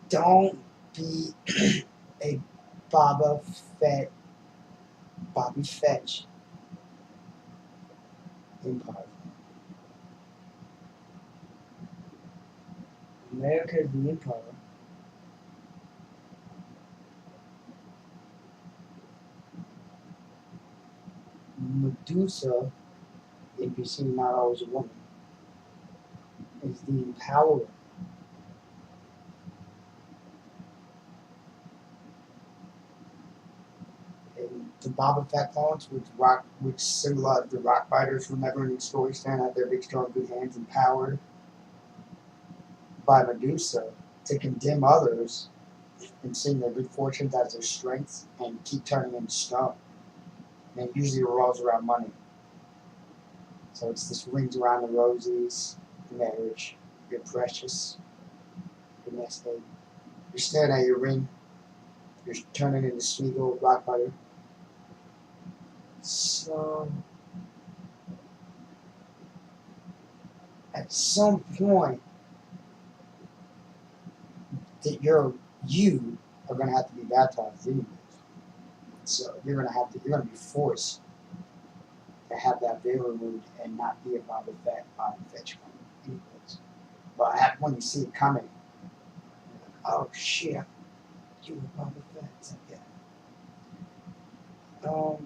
Don't be a Bobba Fett, Bobby Fetch empire. America is the empire. Medusa, NPC, not always a woman, is the empowerer. And the Boba Fett clones, which symbolize the rock fighters from never-ending story, stand out their big, strong, good hands, empowered by Medusa to condemn others and seeing their good fortunes as their strengths and keep turning into stone. And it usually revolves around money. So it's this rings around the roses, marriage, you're precious, your nest egg. You're staring at your ring, you're turning into sweet old rock fighter. So at some point that you are gonna have to be baptized anyways. So you're gonna be forced to have that veil removed and not be a Boba Fetch anyways. But when you see it coming, you're like, oh shit, you were Boba Fett. It's like, yeah.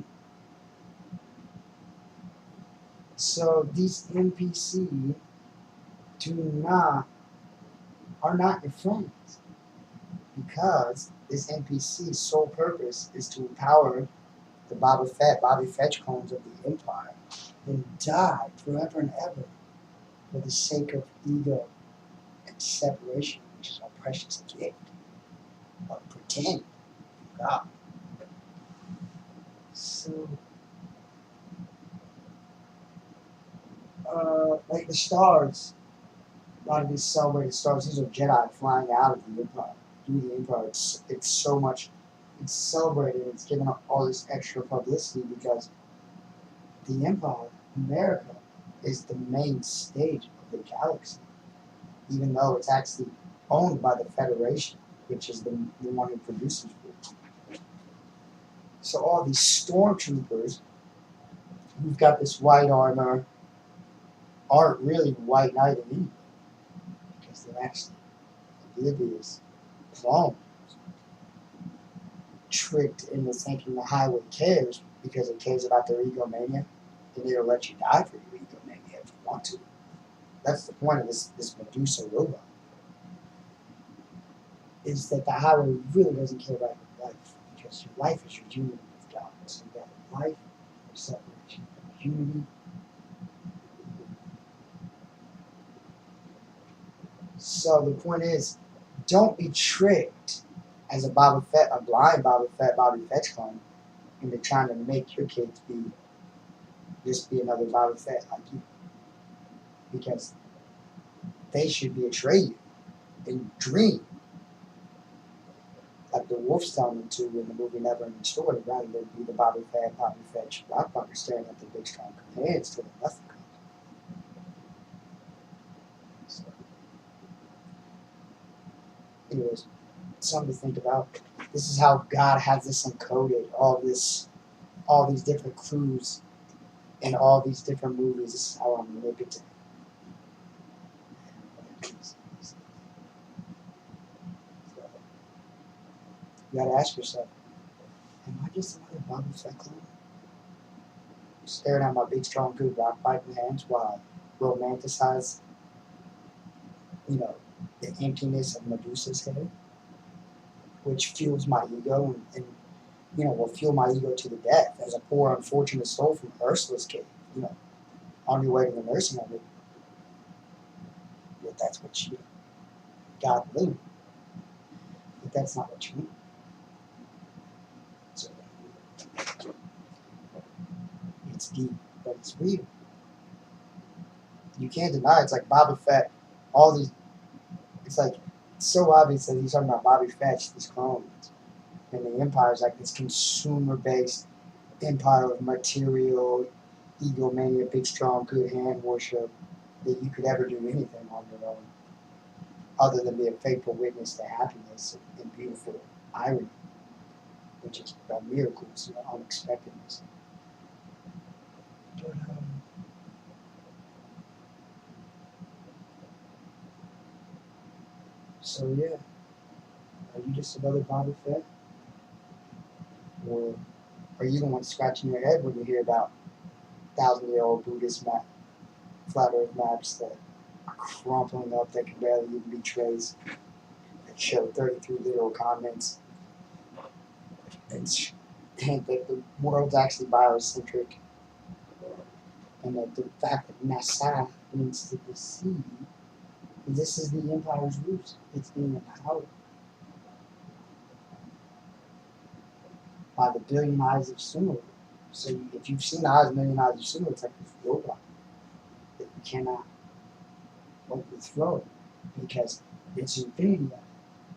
So these NPC are not your friends, because this NPC's sole purpose is to empower the Bobby Fetch clones of the Empire and die forever and ever for the sake of ego and separation, which is our precious gift of pretend God. So, like the stars, a lot of these celebrated stars, these are Jedi flying out of the Empire, through the Empire. It's so much, it's celebrated, it's given all this extra publicity because the Empire, America, is the main stage of the galaxy, even though it's actually owned by the Federation, which is the one who produces food. So all these stormtroopers who've got this white armor aren't really white knighted anyway, because they're actually oblivious clones tricked into thinking the highway cares because it cares about their egomania, and it'll let you die for your egomania if you want to. That's the point of this Medusa robot, is that the highway really doesn't care about your life, because your life is your union with God. So you got life or separation, unity. So the point is, don't be tricked as a blind Boba Fett, Bobby Fetch clone, into trying to make your kids just be another Boba Fett like you, because they should betray you and dream like the wolf's telling them to in the movie Never Ending Story, rather than be the Bobby Fetch rock bugger staring at the big strong hands till nothing comes. So, anyways, something to think about. This is how God has this encoded, all these different clues in all these different movies. This is how I'm manipulating. You gotta ask yourself, am I just another Bobby Fett clone? Staring at my big, strong, good rock fighting hands while I romanticize, the emptiness of Medusa's head, which fuels my ego and will fuel my ego to the death as a poor, unfortunate soul from Ursula's cave, on your way to the nursing home. But that's what you got willing. But that's not what you mean. So it's deep, but it's real. You can't deny it's like Boba Fett. All these, it's like it's so obvious that he's talking about Bobby Fetch, these clones, and the Empire is like this consumer-based empire of material, egomania, big, strong, good hand worship, that you could ever do anything on your own. other than be a faithful witness to happiness and beautiful irony, which is about miracles and unexpectedness. But, so yeah, are you just another Boba Fett? Or are you the one scratching your head when you hear about 1,000-year-old Buddhist flat earth maps that are crumpling up that can barely even be traced, that show 33 literal continents, and that the world's actually biocentric, and that the fact that Nasa means to deceive, this is the empire's roots. It's being empowered by the billion eyes of Sumer. So if you've seen the eyes, million eyes of Sumer, it's like this robot that you cannot overthrow because it's infinity.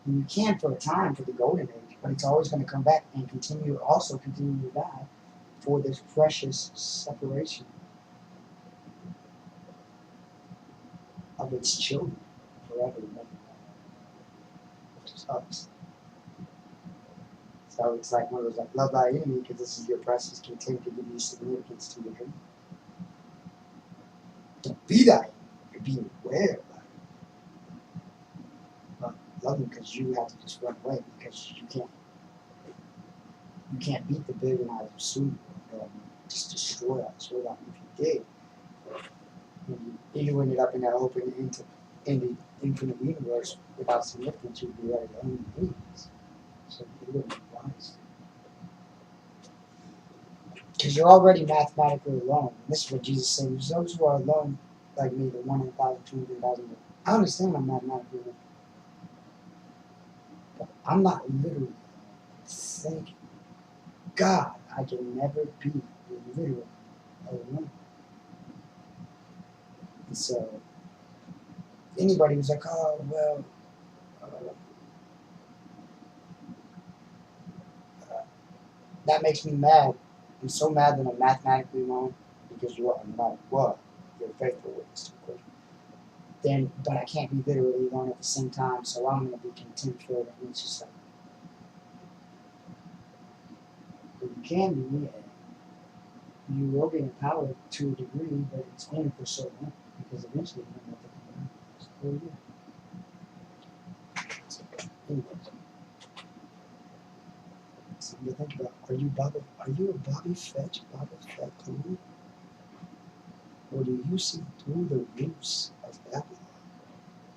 And you can for a time for the golden age, but it's always going to come back and continue to die for this precious separation of its children forever and ever, which sucks. So it's like one of those like love thy enemy because this is your precious content to give you significance to your dream. Don't be thy enemy, be aware of that. But love them because you have to just run away because you can't beat the billion eyes of Sumer and just destroy us without if you did. You ended up in that open in the infinite universe without significance, you'd be very alone anyways. So you wouldn't be wise. Because you're already mathematically alone. And this is what Jesus said. There's those who are alone, like me, the 1 in 1,000, 2 in 1,000. I understand I'm mathematically alone. But I'm not literally alone. Thank God I can never be literally alone. And so, anybody who's like, oh, well, that makes me mad. I'm so mad that I'm mathematically alone because you are no matter what, you're a faithful witness to the question. Then, but I can't be literally alone at the same time, so I'm going to be content for it. And it's just like, but you can be, you will be empowered to a degree, but it's only for so long because eventually you're going to have to come back. So, anyways. Something to think about. Are you a Bobby Fett clone? Or do you see through the roots of Babylon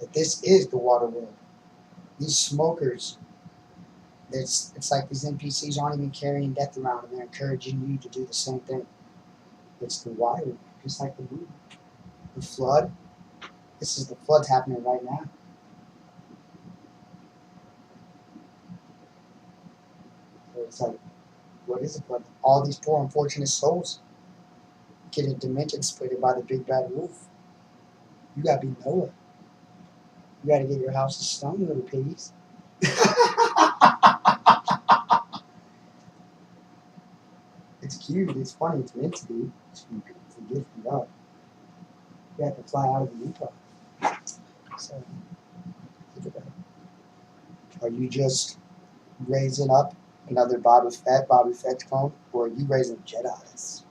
that this is the water world? These smokers, it's like these NPCs aren't even carrying death around and they're encouraging you to do the same thing. It's the water world, just like the moon. The flood, this is the flood happening right now. So it's like, what is it? But all these poor unfortunate souls getting dimension splitted by the big bad wolf. You gotta be Noah. You gotta get your house of stone, little piggies. It's cute, it's funny, it's meant to be. It's a gift from God. You have to fly out of the empire. So, think about it. Are you just raising up another Boba Fett clone, or are you raising Jedis?